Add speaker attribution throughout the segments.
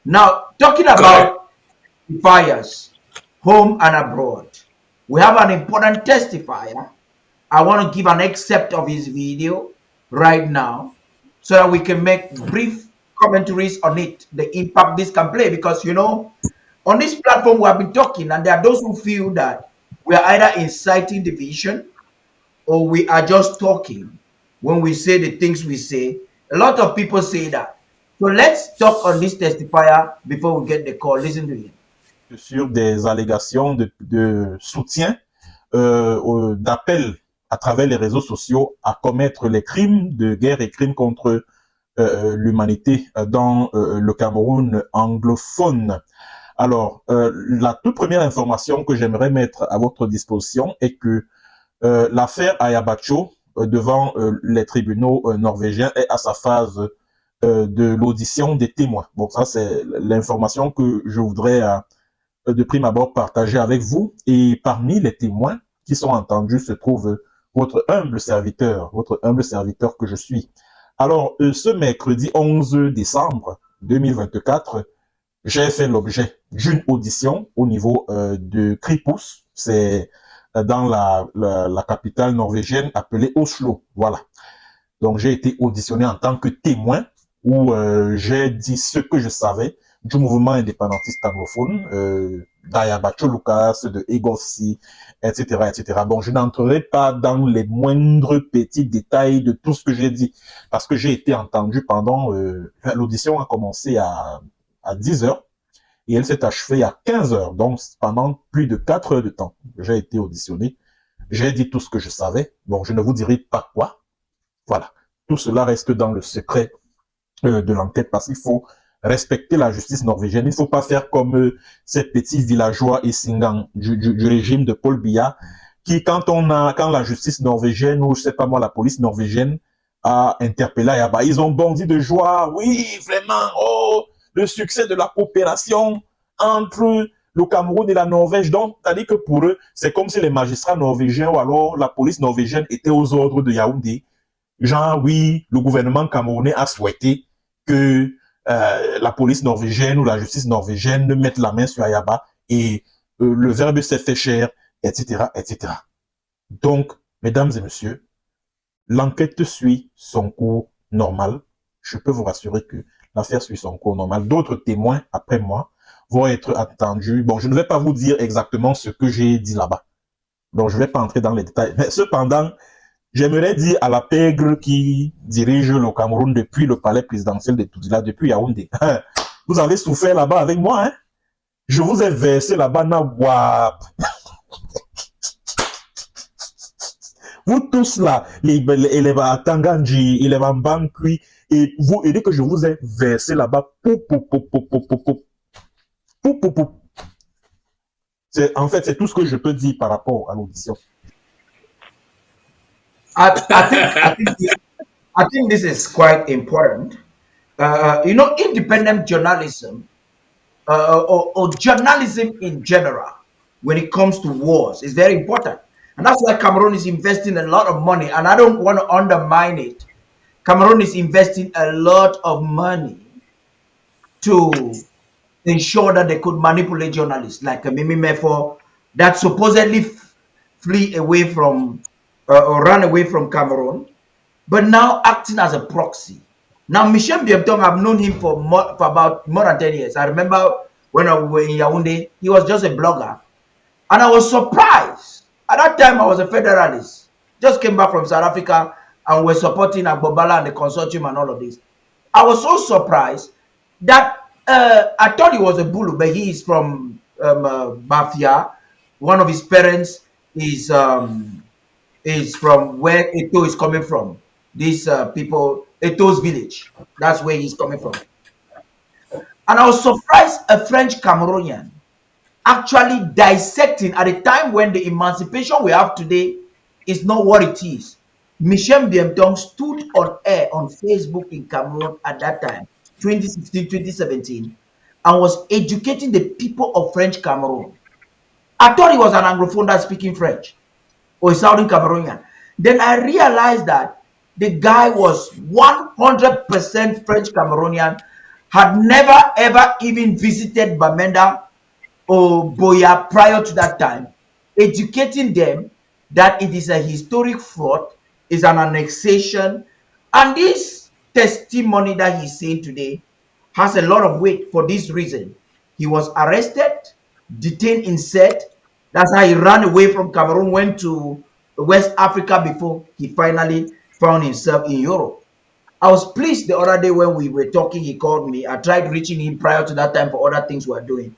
Speaker 1: Now, talking about testifiers, home and abroad, we have an important testifier. I want to give an excerpt of his video right now so that we can make brief commentaries on it, the impact this can play. Because, on this platform, we have been talking, and there are those who feel that we are either inciting division or we are just talking when we say the things we say. A lot of people say that. So let's talk on this testifier before we get the call. Listen to him.
Speaker 2: Sur des allégations de soutien, d'appel à travers les réseaux sociaux à commettre les crimes de guerre et crimes contre l'humanité dans le Cameroun anglophone. Alors, la toute première information que j'aimerais mettre à votre disposition est que l'affaire Ayabacho devant les tribunaux norvégiens est à sa phase de l'audition des témoins. Bon, ça c'est l'information que je voudrais de prime abord partager avec vous. Et parmi les témoins qui sont entendus se trouve votre humble serviteur que je suis. Alors, ce mercredi 11 décembre 2024, j'ai fait l'objet d'une audition au niveau de Kripus, c'est dans la capitale norvégienne appelée Oslo. Voilà. Donc, j'ai été auditionné en tant que témoin où j'ai dit ce que je savais du mouvement indépendantiste anglophone, d'Ayabacho Lucas, de Egossi, etc., etc. Bon, je n'entrerai pas dans les moindres petits détails de tout ce que j'ai dit, parce que j'ai été entendu pendant... l'audition a commencé à 10 heures, et elle s'est achevée à 15 heures, donc pendant plus de 4 heures de temps. J'ai été auditionné, j'ai dit tout ce que je savais. Bon, je ne vous dirai pas quoi. Voilà. Tout cela reste dans le secret de l'enquête, parce qu'il faut respecter la justice norvégienne. Il ne faut pas faire comme ces petits villageois et singans du régime de Paul Biya, qui, quand la justice norvégienne, ou je sais pas moi, la police norvégienne a interpellé Ayaba, ils ont bondi de joie. Oui, vraiment, oh, le succès de la coopération entre le Cameroun et la Norvège. Donc, c'est-à-dire que pour eux, c'est comme si les magistrats norvégiens ou alors la police norvégienne étaient aux ordres de Yaoundé. Genre, oui, le gouvernement camerounais a souhaité que la police norvégienne ou la justice norvégienne ne mette la main sur Ayaba et le verbe s'est fait cher, etc., etc. Donc, mesdames et messieurs, l'enquête suit son cours normal. Je peux vous rassurer que l'affaire suit son cours normal. D'autres témoins, après moi, vont être attendus. Bon, je ne vais pas vous dire exactement ce que j'ai dit là-bas. Donc, je ne vais pas entrer dans les détails. Mais cependant, j'aimerais dire à la pègre qui dirige le Cameroun depuis le palais présidentiel de Toudila, depuis Yaoundé. Vous avez souffert là-bas avec moi, hein? Je vous ai versé là-bas, Nawab. Vous tous là, les Tanganji, les Bambankui, et vous, et dès que je vous ai versé là-bas, en fait, c'est tout ce que je peux dire par rapport à l'audition.
Speaker 1: I think this is quite important. Independent journalism or journalism in general, when it comes to wars, is very important. And that's why Cameroon is investing a lot of money. And I don't want to undermine it. Cameroon is investing a lot of money to ensure that they could manipulate journalists like Mimi Mefo that supposedly flee away from or ran away from Cameroon, but now acting as a proxy. Now, Michel Biem Tong, I've known him for about more than 10 years. I remember when I was in Yaoundé, he was just a blogger. And I was surprised. At that time, I was a federalist. Just came back from South Africa and was supporting Agbobala and the consortium and all of this. I was so surprised that I thought he was a Bulu, but he is from Bafia. One of his parents is from where Eto is coming from. These people, Eto's village. That's where he's coming from. And I was surprised a French Cameroonian actually dissecting at a time when the emancipation we have today is not what it is. Michel Biem Tong stood on air on Facebook in Cameroon at that time, 2016, 2017, and was educating the people of French Cameroon. I thought he was an Anglophone that's speaking French or a Southern Cameroonian. Then I realized that the guy was 100% French Cameroonian, had never ever even visited Bamenda or Boya prior to that time, educating them that it is a historic fraud, is an annexation, and this testimony that he's saying today has a lot of weight for this reason. He was arrested, detained in Set. That's how he ran away from Cameroon, went to West Africa before he finally found himself in Europe. I was pleased the other day when we were talking. He called me. I tried reaching him prior to that time for other things we were doing.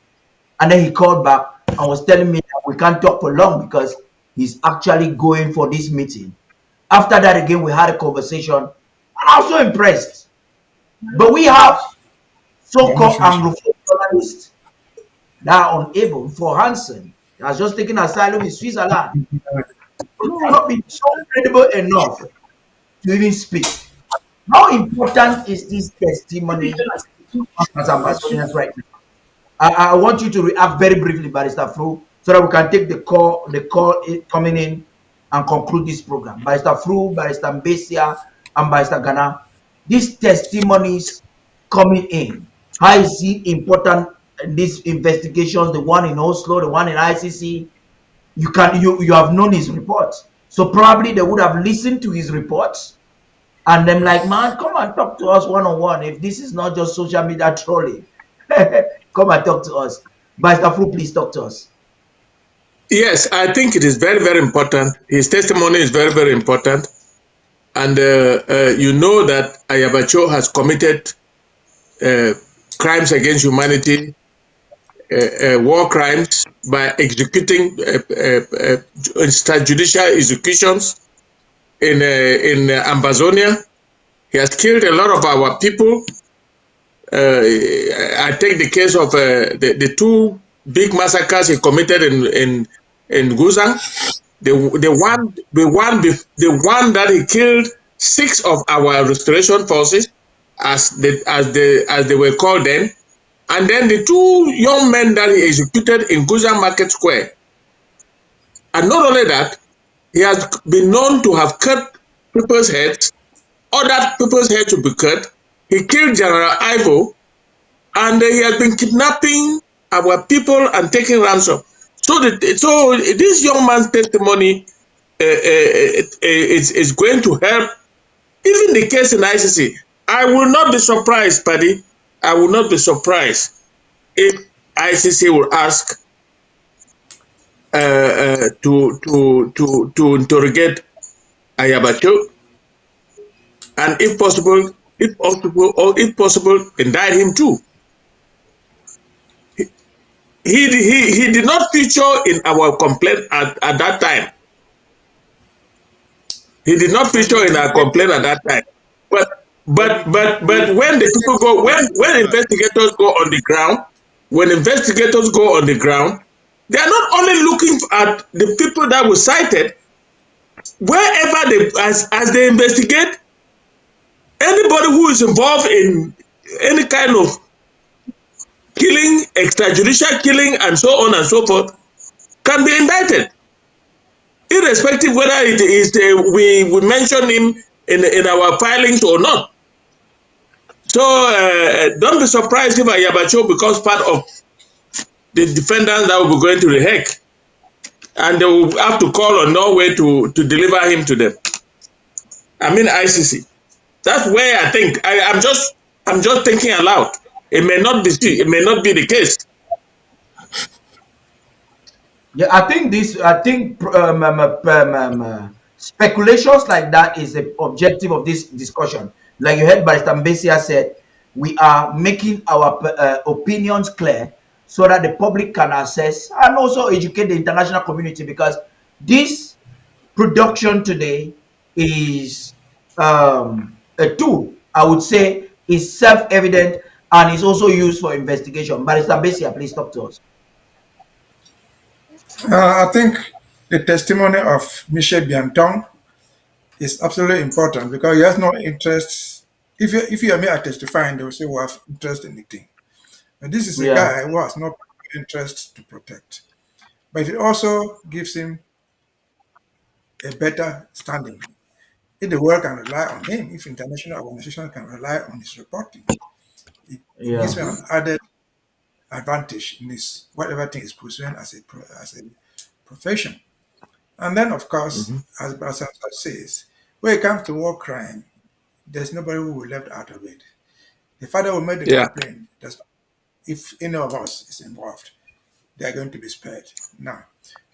Speaker 1: And then he called back and was telling me that we can't talk for long because he's actually going for this meeting. After that, again, we had a conversation. And I was so impressed. But we have
Speaker 3: Let me
Speaker 1: so-called
Speaker 3: finish.
Speaker 1: Anglophone journalists that are unable for Hansen. He has just taken asylum in Switzerland. They cannot be so credible enough to even speak. How important is this testimony as ambassadors right now? I want you to react very briefly, Barrister Fru, so that we can take coming in and conclude this program. Barrister Fru, Barrister Mbesia, and Barrister Ghana. These testimonies coming in, how is it important in these investigations, the one in Oslo, the one in ICC? You have known his reports. So probably they would have listened to his reports and them like, man, come and talk to us one on one. If this is not just social media trolling, come and talk to us. Barrister Fu, please talk to us.
Speaker 4: Yes, I think it is very, very important. His testimony is very, very important. And you know that Ayabacho has committed uh, crimes against humanity, war crimes, by executing extrajudicial executions in Ambazonia. He has killed a lot of our people. I take the case of the two big massacres he committed in Guzang. The one that he killed 6 of our restoration forces, as they were called then, and then the 2 young men that he executed in Guzang Market Square. And not only that, he has been known to have cut people's heads, ordered people's heads to be cut. He killed General Ivo, and he has been kidnapping our people and taking ransom. So this young man's testimony is going to help. Even the case in ICC, I will not be surprised, Paddy. I will not be surprised if ICC will ask to interrogate Ayabacho, and if possible, indict him too. He did not feature in our complaint at that time. He did not feature in our complaint at that time. But when the people go, when investigators go on the ground, they are not only looking at the people that were cited. Wherever as they investigate, anybody who is involved in any kind of killing, extrajudicial killing, and so on and so forth, can be indicted, irrespective whether it is we mention him in our filings or not. So don't be surprised if Ayabacho becomes part of the defendants that will be going to the Hague, and they will have to call on Norway to deliver him to them. I mean ICC. That's where I think I'm just thinking aloud. It may not be the case.
Speaker 1: Yeah, I think speculations like that is the objective of this discussion. Like you heard Barrister Mbesia said, we are making our opinions clear so that the public can assess and also educate the international community, because this production today is a tool, I would say, is self-evident and is also used for investigation. Barrister Mbesia, please talk to us.
Speaker 3: I think the testimony of Michel Biem Tong is absolutely important because he has no interest. If you and me are testifying, they will say we have interest in the thing. But this is a
Speaker 1: Yeah.
Speaker 3: guy who has no interest to protect. But it also gives him a better standing. If the world can rely on him, if international organizations can rely on his reporting, It gives
Speaker 1: Yeah.
Speaker 3: me an added advantage in this whatever thing is pursuing as a profession. And then, of course,
Speaker 1: Hmm.
Speaker 3: as Bassam says, when it comes to war crime, there's nobody who will be left out of it. The father who made the
Speaker 4: Yeah.
Speaker 3: complaint, if any of us is involved, they are going to be spared. Now,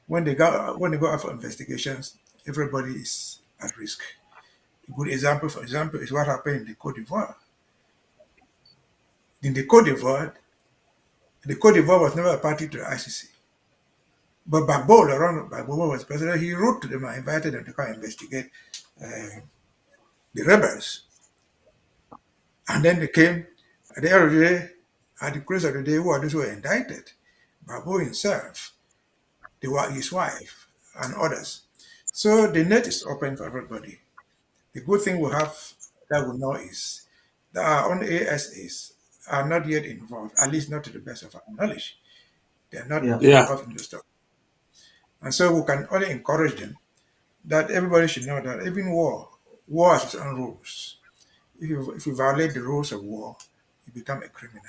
Speaker 3: when they go out for investigations, everybody is at risk. A good example, for example, is what happened in the Cote d'Ivoire. In the Cote d'Ivoire was never a party to the ICC. But Bagbo, Laurent Gbagbo was president. He wrote to them and invited them to come investigate uh, the rebels. And then they came at the end of the day, at the close of the day, who are those who were indicted? Bagbo himself, his wife, and others. So the net is open for everybody. The good thing we have that we know is that our own ASAs are not yet involved, at least not to the best of our knowledge. They are not
Speaker 1: Yeah.
Speaker 4: Yeah.
Speaker 3: involved in the stuff. And so we can only encourage them that everybody should know that even war has its own rules. If you violate the rules of war, you become a criminal.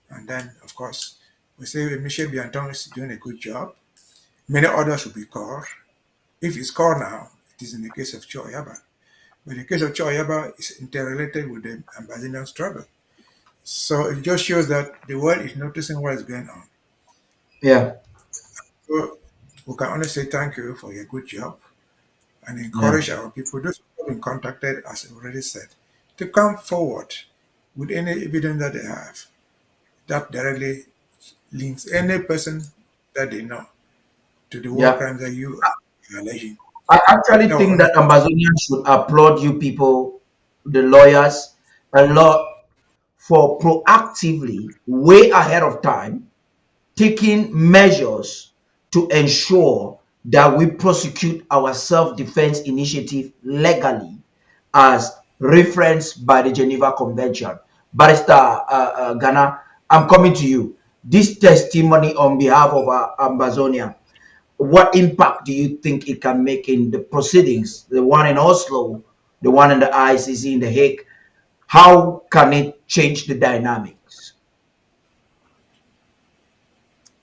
Speaker 3: And then, of course, we say Michel Biem Tong is doing a good job. Many others will be called. If it's called now, it is in the case of Cho Yaba. But the case of Cho Yaba is interrelated with the Ambazonian struggle. So it just shows that the world is noticing what is going on.
Speaker 1: Yeah.
Speaker 3: So we can only say thank you for your good job and
Speaker 1: Yeah.
Speaker 3: encourage our people, those who have been contacted, as I already said, to come forward with any evidence that they have that directly links any person that they know to the war
Speaker 1: Yeah.
Speaker 3: crimes that you are alleging.
Speaker 1: I actually
Speaker 3: That will
Speaker 1: think
Speaker 3: only
Speaker 1: that Ambazonians should applaud you people, the lawyers, a lot for proactively, way ahead of time, taking measures to ensure that we prosecute our self-defense initiative legally as referenced by the Geneva Convention. Barrister Ghana, I'm coming to you. This testimony on behalf of Ambazonia, what impact do you think it can make in the proceedings, the one in Oslo, the one in the ICC in The Hague? How can it change the dynamics?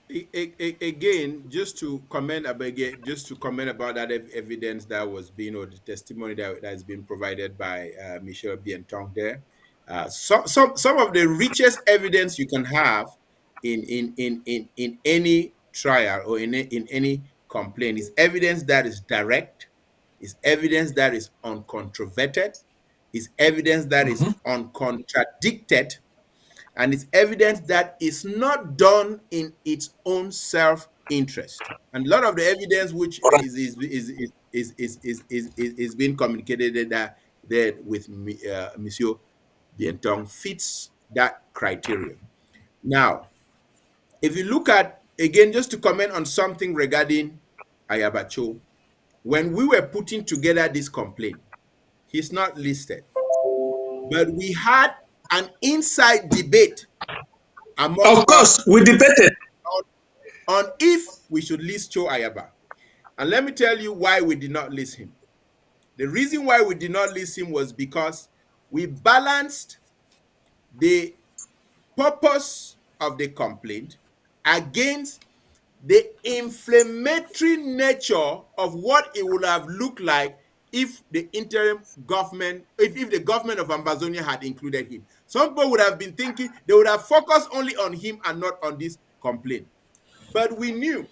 Speaker 5: Again, just to comment about that evidence that was being, or the testimony that has been provided by Michel Biem Tong there. Some of the richest evidence you can have in any trial or in any complaint is evidence that is direct, is evidence that is uncontroverted, is evidence that is
Speaker 2: Mhm.
Speaker 5: uncontradicted, and it's evidence that is not done in its own self-interest. And a lot of the evidence which is being communicated that with Monsieur Bientong fits that criterion. Now, if you look at, again, just to comment on something regarding Ayabacho, when we were putting together this complaint, he's not listed, but we had an inside debate amongst
Speaker 4: Of
Speaker 5: us
Speaker 4: course, we debated.
Speaker 5: on, on if we should list Cho Ayaba. And let me tell you why we did not list him. The reason why we did not list him was because we balanced the purpose of the complaint against the inflammatory nature of what it would have looked like if the interim government, if the government of Ambazonia had included him. Some people would have been thinking they would have focused only on him and not on this complaint. But we knew,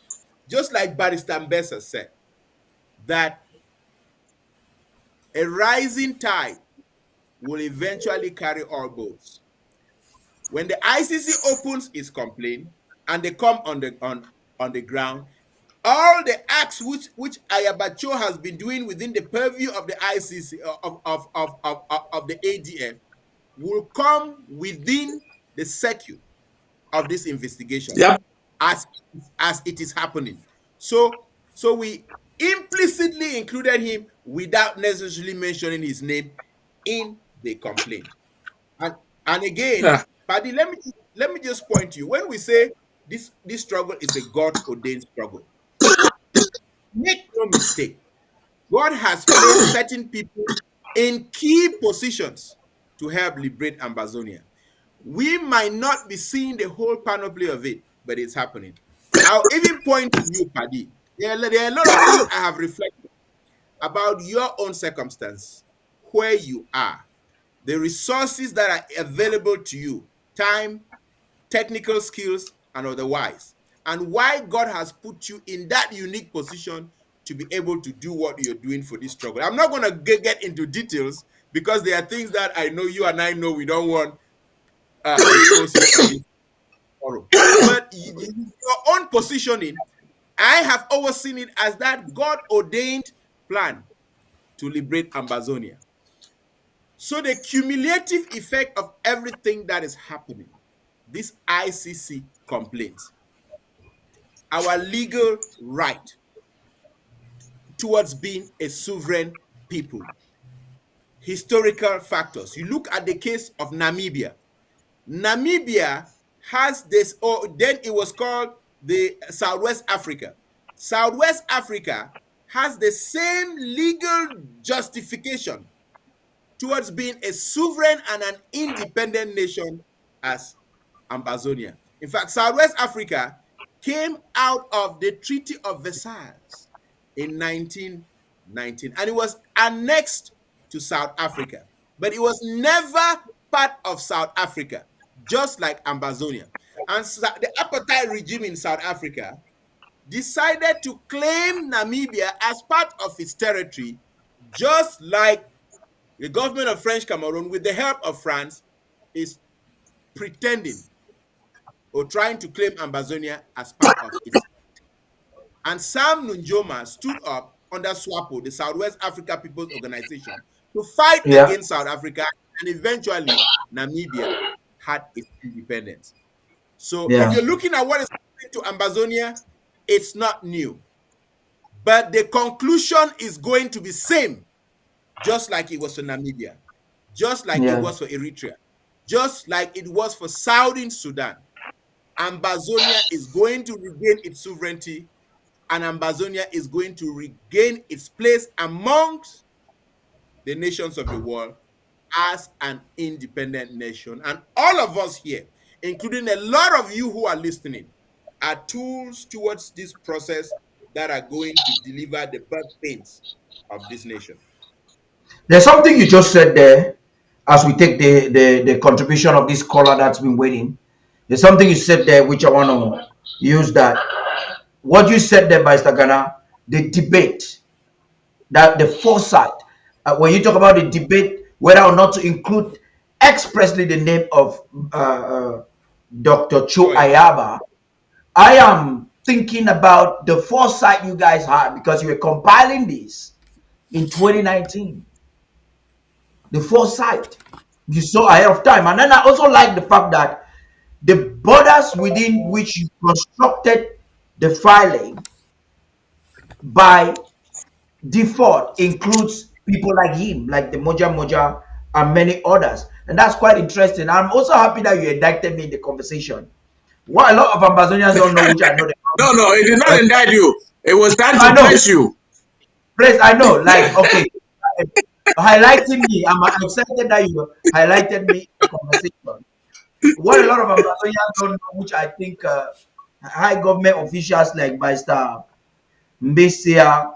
Speaker 5: just like Barrister Mbesa said, that a rising tide will eventually carry all boats. When the ICC opens its complaint and they come on the ground, all the acts which Ayabacho has been doing within the purview of the ICC of the ADF will come within the circuit of this investigation
Speaker 4: Yep.
Speaker 5: as as it is happening. So we implicitly included him without necessarily mentioning his name in the complaint. And and again,
Speaker 4: Yeah.
Speaker 5: Paddy, let me just point to you, when we say this struggle is a God ordained struggle, make no mistake, God has placed certain people in key positions to help liberate Ambazonia. We might not be seeing the whole panoply of it, but it's happening. I'll even point to you, Paddy. There are a lot of things I have reflected about your own circumstance, where you are, the resources that are available to you, time, technical skills, and otherwise, and why God has put you in that unique position to be able to do what you're doing for this struggle. I'm not going to get into details because there are things that I know you and I know we don't want exposed here on this forum. But your own positioning, I have always seen it as that God ordained plan to liberate Ambazonia. So the cumulative effect of everything that is happening, this ICC complaint, our legal right towards being a sovereign people, historical factors. You look at the case of Namibia. Namibia has this, or then it was called the Southwest Africa. Southwest Africa has the same legal justification towards being a sovereign and an independent nation as Ambazonia. In fact, Southwest Africa came out of the Treaty of Versailles in 1919 and it was annexed to South Africa, but it was never part of South Africa, just like Ambazonia. And the apartheid regime in South Africa decided to claim Namibia as part of its territory, just like the government of French Cameroon, with the help of France, is pretending or trying to claim Ambazonia as part of its. And Sam Nujoma stood up under SWAPO, the Southwest Africa People's Organization, to fight
Speaker 1: Yeah,
Speaker 5: against South Africa, and eventually Namibia had its independence. So if
Speaker 1: yeah,
Speaker 5: you're looking at what is happening to Ambazonia, it's not new. But the conclusion is going to be same, just like it was for Namibia, just like it
Speaker 1: yeah.
Speaker 5: was for Eritrea, just like it was for Southern Sudan. Ambazonia is going to regain its sovereignty, and Ambazonia is going to regain its place amongst the nations of the world as an independent nation. And all of us here, including a lot of you who are listening, are tools towards this process that are going to deliver the birth pains of this nation.
Speaker 1: There's something you just said there as we take the contribution of this caller that's been waiting. There's something you said there which I want to use that. What you said there, by Stagana, the debate, that the foresight, when you talk about the debate, whether or not to include expressly the name of Dr. Cho
Speaker 5: Choya.
Speaker 1: Ayaba, I am thinking about the foresight you guys had because you were compiling this in 2019. The foresight you saw ahead of time. And then I also like the fact that the borders within which you constructed the filing by default includes people like him, like the Moja Moja and many others. And that's quite interesting. I'm also happy that you indicted me in the conversation. What a lot of Amazonians don't know, which I know,
Speaker 4: No, no, it did not indict you. It was time
Speaker 1: I
Speaker 4: to
Speaker 1: know,
Speaker 4: place you.
Speaker 1: praise, I know, like, okay, highlighting me. I'm excited that you highlighted me in the conversation. What a lot of Amazonians don't know, which I think high government officials like Mr. Mbesia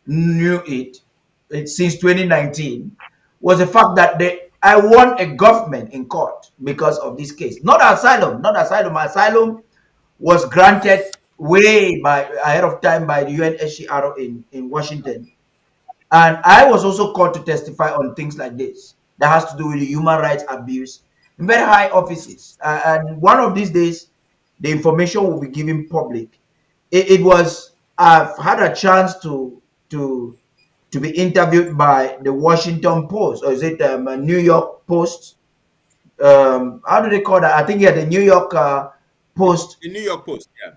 Speaker 1: knew it since 2019, was the fact that I won a government in court because of this case. Not asylum, not asylum. Asylum was granted way by ahead of time by the UNHCR in Washington. And I was also called to testify on things like this that has to do with the human rights abuse in very high offices. And one of these days, the information will be given public. It was I've had a chance to be interviewed by the Washington Post, or is it a New York Post? How do they call that? I think yeah, the New York Post.
Speaker 5: The New York Post, yeah.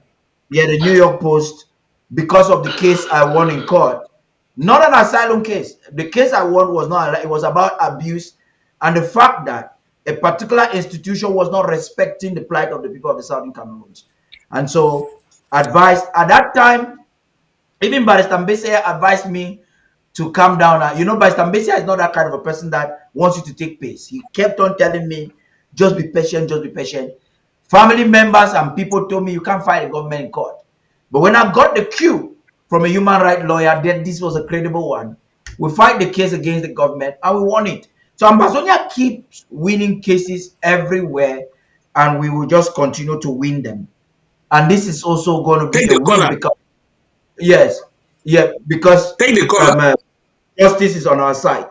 Speaker 1: Yeah, the New York Post, because of the case I won in court. Not an asylum case. The case I won was not, it was about abuse and the fact that a particular institution was not respecting the plight of the people of the Southern Cameroons. And so, advised at that time, even Barrister Mbese advised me to calm down. You know, Barrister Mbese is not that kind of a person that wants you to take pace. He kept on telling me just be patient, just be patient. Family members and people told me you can't fight the government in court. But when I got the cue from a human rights lawyer that this was a credible one, we fight the case against the government and we won it. So Ambazonia keeps winning cases everywhere, and we will just continue to win them. And this is also going to be
Speaker 4: Take
Speaker 1: a
Speaker 4: the
Speaker 1: win
Speaker 4: color.
Speaker 1: because, yes, yeah, because
Speaker 4: Take the color.
Speaker 1: justice is on our side.